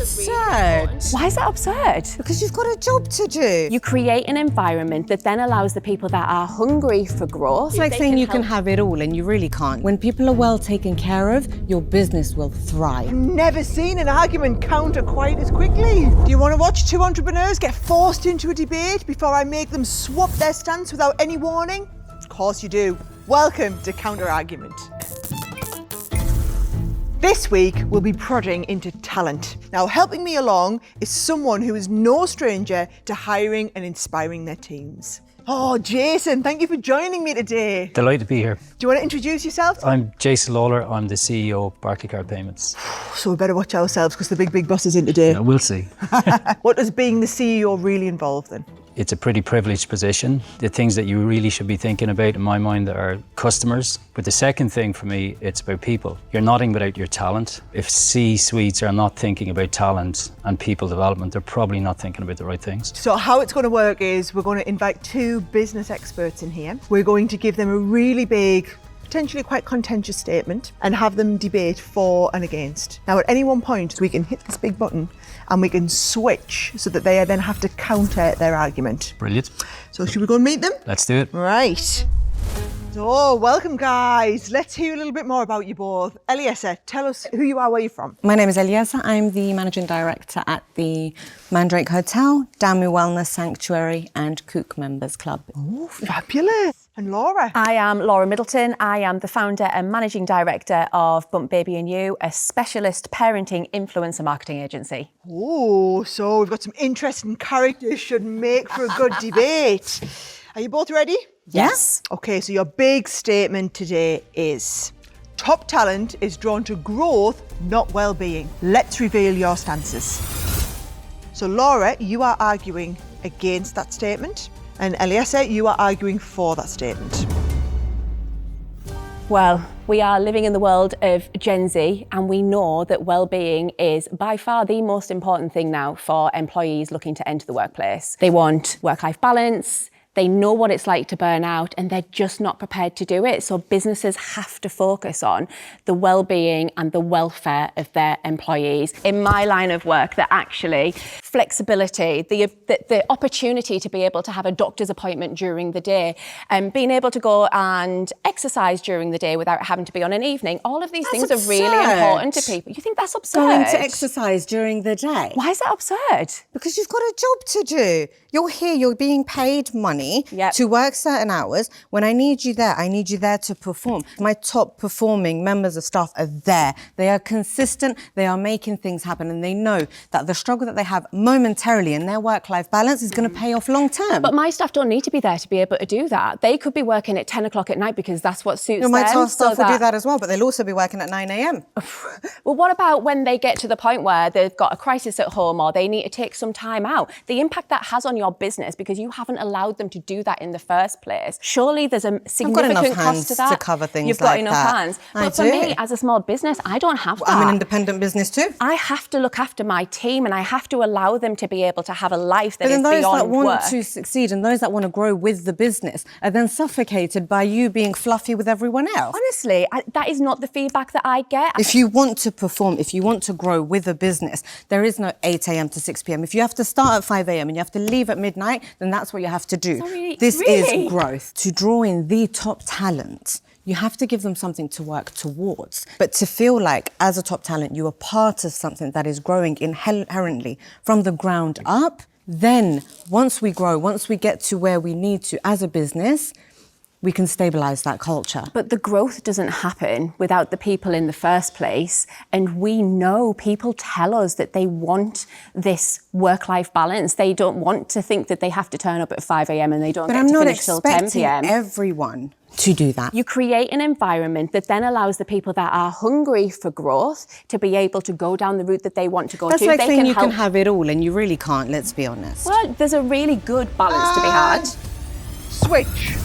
absurd. Why is that absurd? Because you've got a job to do. You create an environment that then allows the people that are hungry for growth. It's like saying you can have it all and you really can't. When people are well taken care of, your business will thrive. Never seen an argument counter quite as quickly. Do you want to watch two entrepreneurs get forced into a debate before I make them swap their stance without any warning? Of course you do. Welcome to Counter Argument. This week, we'll be prodding into talent. Now, helping me along is someone who is no stranger to hiring and inspiring their teams. Oh, Jason, thank you for joining me today. Delighted to be here. Do you want to introduce yourself? I'm Jason Lalor. I'm the CEO of Barclaycard Payments. So we better watch ourselves because the big boss is in today. Yeah, we'll see. What does being the CEO really involve then? It's a pretty privileged position. The things that you really should be thinking about in my mind are customers. But the second thing for me, it's about people. You're nothing without your talent. If C-suites are not thinking about talent and people development, they're probably not thinking about the right things. So how it's going to work is we're going to invite two business experts in here. We're going to give them a really big, potentially quite contentious statement and have them debate for and against. Now at any one point we can hit this big button and we can switch so that they then have to counter their argument. Brilliant. So should we go and meet them? Let's do it. Right. So welcome guys. Let's hear a little bit more about you both. Eljesa, tell us who you are, where you're from. My name is Eljesa. I'm the Managing Director at the Mandrake Hotel, DAMU Wellness Sanctuary and COOC Members Club. Oh, fabulous. And Laura? I am Laura Middleton. I am the founder and managing director of Bump Baby and You, a specialist parenting influencer marketing agency. Oh, so we've got some interesting characters, should make for a good debate. Are you both ready? Yes. Okay, so your big statement today is top talent is drawn to growth, not well-being. Let's reveal your stances. So Laura, you are arguing against that statement, and Eljesa, you are arguing for that statement. Well, we are living in the world of Gen Z, and we know that well-being is by far the most important thing now for employees looking to enter the workplace. They want work-life balance. They know what it's like to burn out and they're just not prepared to do it. So businesses have to focus on the well-being and the welfare of their employees. In my line of work, that actually flexibility, the opportunity to be able to have a doctor's appointment during the day and being able to go and exercise during the day without having to be on an evening, all of these things are really important to people. You think that's absurd? Going to exercise during the day. Why is that absurd? Because you've got a job to do. You're here, you're being paid money to work certain hours. When I need you there to perform. My top performing members of staff are there. They are consistent, they are making things happen, and they know that the struggle that they have momentarily in their work-life balance is going to pay off long term. But my staff don't need to be there to be able to do that. They could be working at 10 o'clock at night because that's what suits them. My top staff will do that as well, but they'll also be working at 9 a.m. Well, what about when they get to the point where they've got a crisis at home or they need to take some time out? The impact that has on your business because you haven't allowed them to do that in the first place. Surely there's a significant cost to that. To cover things You've got like enough that. hands. But for me, as a small business, I don't have that. I'm an independent business too. I have to look after my team and I have to allow them to be able to have a life that is beyond work. But then those that want to succeed and those that want to grow with the business are then suffocated by you being fluffy with everyone else. Honestly, that is not the feedback that I get. If you want to perform, if you want to grow with a business, there is no 8 a.m. to 6 p.m. If you have to start at 5 a.m. and you have to leave at midnight, then that's what you have to do. This is growth. To draw in the top talent, you have to give them something to work towards. But to feel like, as a top talent, you are part of something that is growing inherently from the ground up, then once we grow, once we get to where we need to as a business, we can stabilise that culture. But the growth doesn't happen without the people in the first place. And we know people tell us that they want this work-life balance. They don't want to think that they have to turn up at 5 a.m. and they don't get to finish till 10 p.m. But I'm not expecting everyone to do that. You create an environment that then allows the people that are hungry for growth to be able to go down the route that they want to go to. That's like saying you can have it all and you really can't, let's be honest. Well, there's a really good balance to be had. Switch.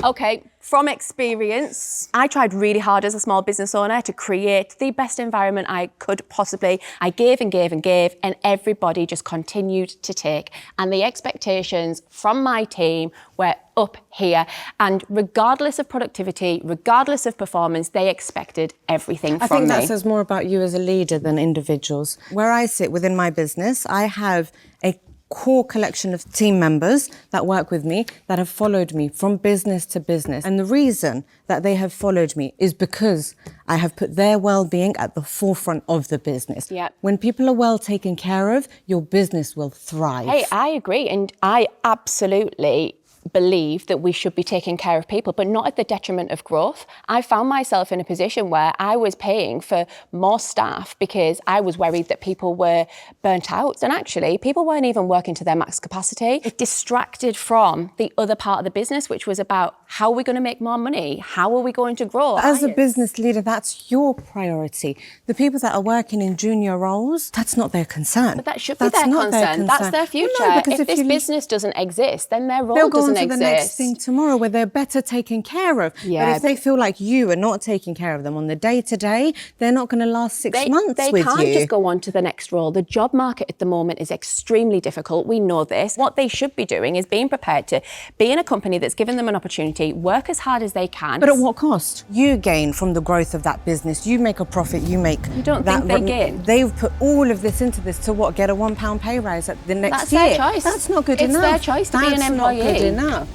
Okay, from experience, I tried really hard as a small business owner to create the best environment I could possibly. I gave and gave and gave, and everybody just continued to take. And the expectations from my team were up here. And regardless of productivity, regardless of performance, they expected everything from me. I think that says more about you as a leader than individuals. Where I sit within my business, I have a core collection of team members that work with me that have followed me from business to business. And the reason that they have followed me is because I have put their well-being at the forefront of the business. Yep. When people are well taken care of, your business will thrive. Hey, I agree. And I absolutely believe that we should be taking care of people, but not at the detriment of growth. I found myself in a position where I was paying for more staff because I was worried that people were burnt out. And actually, people weren't even working to their max capacity. It distracted from the other part of the business, which was about how are we going to make more money? How are we going to grow? As a business leader, that's your priority. The people that are working in junior roles, that's not their concern. But that should be their concern. That's their future. Well, no, because if this business doesn't exist, then their role they'll go doesn't on to exist. the next thing tomorrow where they're better taken care of. Yeah. But if they feel like you are not taking care of them on the day-to-day, they're not going to last 6 months with you. They can't just go on to the next role. The job market at the moment is extremely difficult. We know this. What they should be doing is being prepared to be in a company that's given them an opportunity, work as hard as they can. But at what cost? You gain from the growth of that business. You make a profit, you make... You don't think they gain? They've put all of this into this to what? Get a £1 pay rise at the next year? That's their choice. That's not good enough. It's their choice to be an employee. That's not good enough.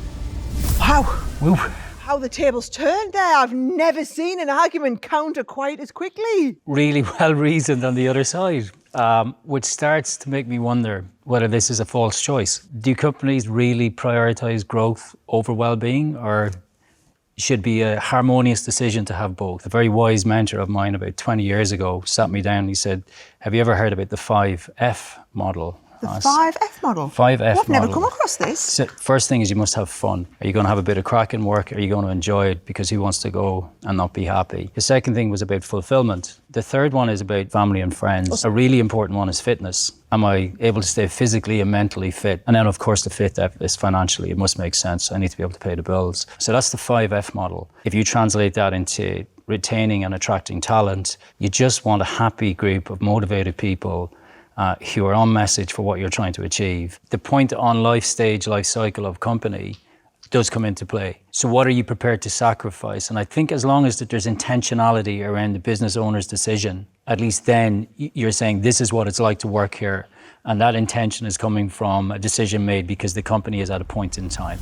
Wow. Woo. How the tables turned there. I've never seen an argument counter quite as quickly. Really well reasoned on the other side, which starts to make me wonder whether this is a false choice. Do companies really prioritise growth over well-being, or should be a harmonious decision to have both? A very wise mentor of mine about 20 years ago sat me down and he said, have you ever heard about the 5F model? The 5F model? 5F model. I've never come across this. So first thing is you must have fun. Are you going to have a bit of crack in work? Are you going to enjoy it? Because who wants to go and not be happy? The second thing was about fulfillment. The third one is about family and friends. A really important one is fitness. Am I able to stay physically and mentally fit? And then, of course, the fifth F is financially. It must make sense. I need to be able to pay the bills. So that's the 5F model. If you translate that into retaining and attracting talent, you just want a happy group of motivated people who are on message for what you're trying to achieve. The point on life stage, life cycle of company does come into play. So what are you prepared to sacrifice? And I think as long as that there's intentionality around the business owner's decision, at least then you're saying this is what it's like to work here. And that intention is coming from a decision made because the company is at a point in time.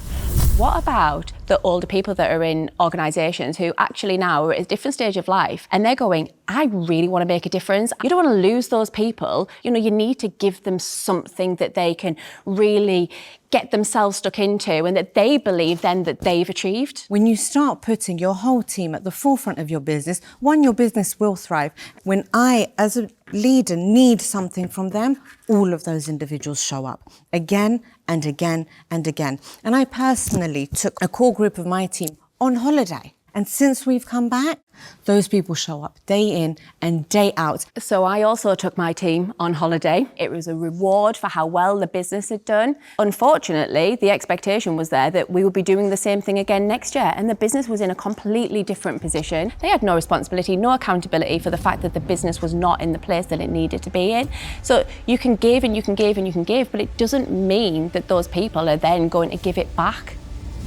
What about the older people that are in organisations who actually now are at a different stage of life and they're going, I really want to make a difference. You don't want to lose those people. You know, you need to give them something that they can really get themselves stuck into and that they believe then that they've achieved. When you start putting your whole team at the forefront of your business, one, your business will thrive. When I, as a leader, need something from them, all of those individuals show up again and again and again. And I personally took a core group of my team on holiday. And since we've come back, those people show up day in and day out. So I also took my team on holiday. It was a reward for how well the business had done. Unfortunately, the expectation was there that we would be doing the same thing again next year, and the business was in a completely different position. They had no responsibility, no accountability for the fact that the business was not in the place that it needed to be in. So you can give and you can give and you can give, but it doesn't mean that those people are then going to give it back.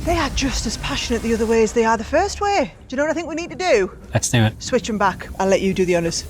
They are just as passionate the other way as they are the first way. Do you know what I think we need to do? Let's do it. Switch them back. I'll let you do the honours.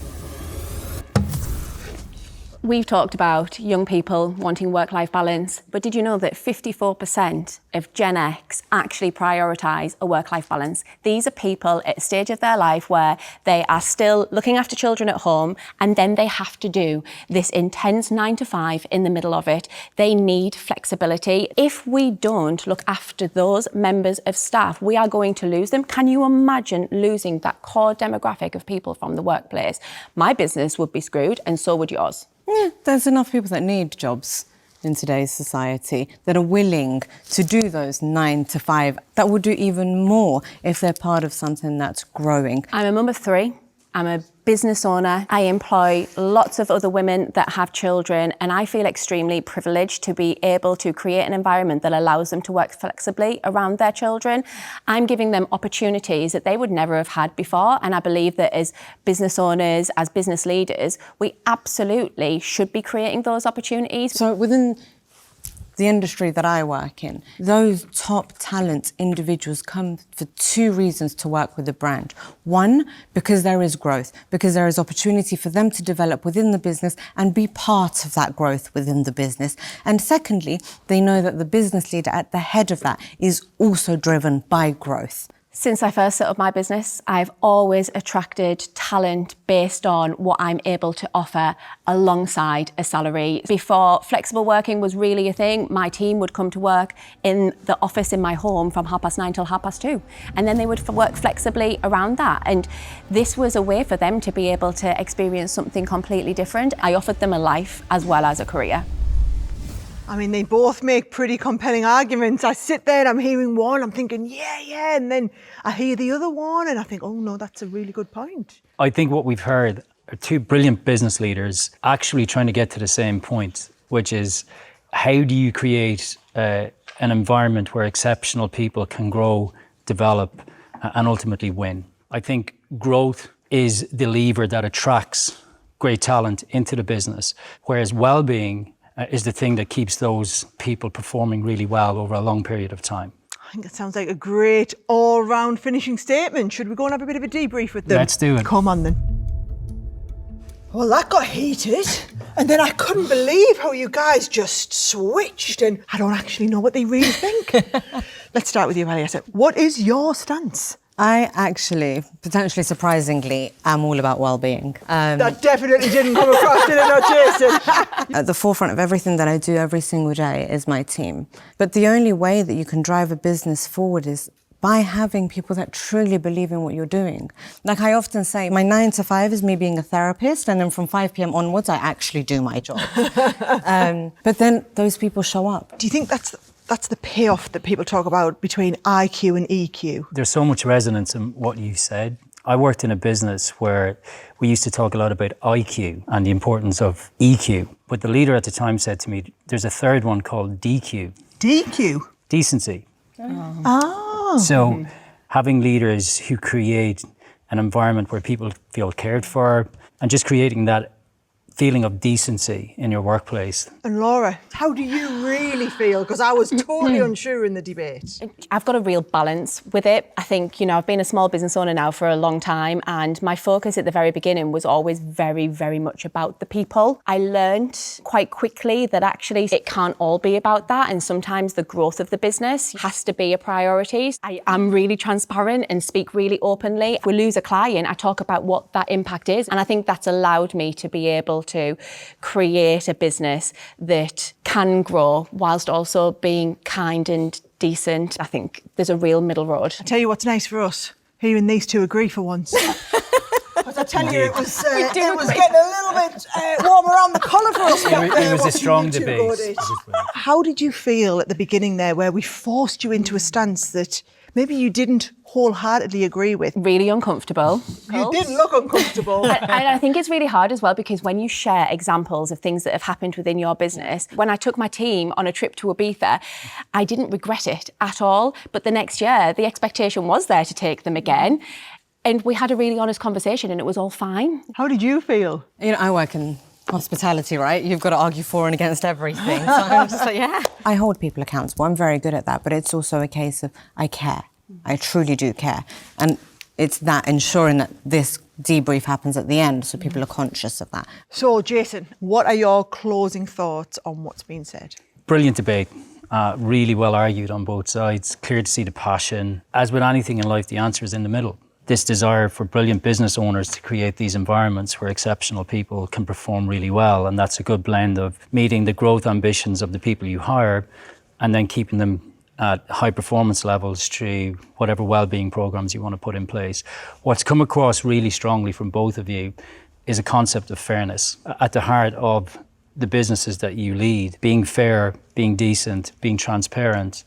We've talked about young people wanting work-life balance, but did you know that 54% of Gen X actually prioritise a work-life balance? These are people at a stage of their life where they are still looking after children at home and then they have to do this intense 9 to 5 in the middle of it. They need flexibility. If we don't look after those members of staff, we are going to lose them. Can you imagine losing that core demographic of people from the workplace? My business would be screwed and so would yours. Yeah, there's enough people that need jobs in today's society that are willing to do those 9 to 5, that will do even more if they're part of something that's growing. I'm a mum of 3. I'm a business owner. I employ lots of other women that have children, and I feel extremely privileged to be able to create an environment that allows them to work flexibly around their children. I'm giving them opportunities that they would never have had before, and I believe that as business owners, as business leaders, we absolutely should be creating those opportunities. So within the industry that I work in, those top talent individuals come for two reasons to work with the brand. One, because there is growth, because there is opportunity for them to develop within the business and be part of that growth within the business. And secondly, they know that the business leader at the head of that is also driven by growth. Since I first set up my business, I've always attracted talent based on what I'm able to offer alongside a salary. Before flexible working was really a thing, my team would come to work in the office in my home from 9:30 till 2:30. And then they would work flexibly around that. And this was a way for them to be able to experience something completely different. I offered them a life as well as a career. I mean, they both make pretty compelling arguments. I sit there and I'm hearing one, I'm thinking, yeah, and then I hear the other one and I think, oh no, that's a really good point. I think what we've heard are two brilliant business leaders actually trying to get to the same point, which is how do you create an environment where exceptional people can grow, develop, and ultimately win? I think growth is the lever that attracts great talent into the business, whereas well-being is the thing that keeps those people performing really well over a long period of time. I think that sounds like a great all-round finishing statement. Should we go and have a bit of a debrief with them? Let's do it. Come on then. Well, that got heated. And then I couldn't believe how you guys just switched and I don't actually know what they really think. Let's start with you, Eljesa. What is your stance? I actually, potentially surprisingly, am all about well-being. That definitely didn't come across, did it not, Jason? At the forefront of everything that I do every single day is my team. But the only way that you can drive a business forward is by having people that truly believe in what you're doing. Like I often say, my 9 to 5 is me being a therapist, and then from 5 p.m. onwards, I actually do my job. But then those people show up. Do you think that's the payoff that people talk about between IQ and EQ? There's so much resonance in what you said. I worked in a business where we used to talk a lot about IQ and the importance of EQ. But the leader at the time said to me, there's a third one called DQ. DQ? Decency. Oh. So having leaders who create an environment where people feel cared for and just creating that feeling of decency in your workplace. And Laura, how do you really feel? Because I was totally unsure in the debate. I've got a real balance with it. I think, I've been a small business owner now for a long time, and my focus at the very beginning was always very, very much about the people. I learned quite quickly that actually it can't all be about that, and sometimes the growth of the business has to be a priority. I am really transparent and speak really openly. If we lose a client, I talk about what that impact is, and I think that's allowed me to be able to create a business that can grow whilst also being kind and decent. I think there's a real middle road. I tell you what's nice for us, hearing these two agree for once. Because I tell you, it was getting a little bit warm around the collar for us. It was a strong debate. How did you feel at the beginning there, where we forced you into a stance that maybe you didn't wholeheartedly agree with? Really uncomfortable. You didn't look uncomfortable. And I think it's really hard as well, because when you share examples of things that have happened within your business, when I took my team on a trip to Ibiza, I didn't regret it at all. But the next year, the expectation was there to take them again. And we had a really honest conversation and it was all fine. How did you feel? I work in hospitality, right? You've got to argue for and against everything. So I'm just like, yeah. I hold people accountable. I'm very good at that, but it's also a case of I care. I truly do care. And it's that ensuring that this debrief happens at the end so people are conscious of that. So, Jason, what are your closing thoughts on what's been said? Brilliant debate. Really well argued on both sides. Clear to see the passion. As with anything in life, the answer is in the middle. This desire for brilliant business owners to create these environments where exceptional people can perform really well. And that's a good blend of meeting the growth ambitions of the people you hire and then keeping them at high performance levels through whatever wellbeing programs you want to put in place. What's come across really strongly from both of you is a concept of fairness. At the heart of the businesses that you lead, being fair, being decent, being transparent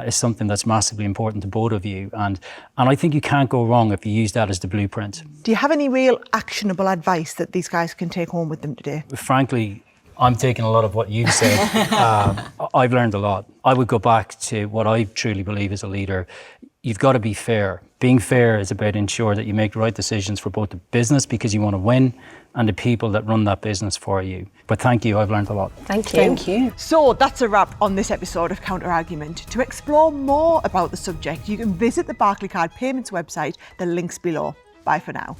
is something that's massively important to both of you. And I think you can't go wrong if you use that as the blueprint. Do you have any real actionable advice that these guys can take home with them today? Frankly, I'm taking a lot of what you've said. I've learned a lot. I would go back to what I truly believe as a leader. You've got to be fair. Being fair is about ensuring that you make the right decisions for both the business because you want to win and the people that run that business for you. But thank you, I've learned a lot. Thank you. Thank you. So that's a wrap on this episode of Counter Argument. To explore more about the subject, you can visit the Barclaycard Payments website. The link's below. Bye for now.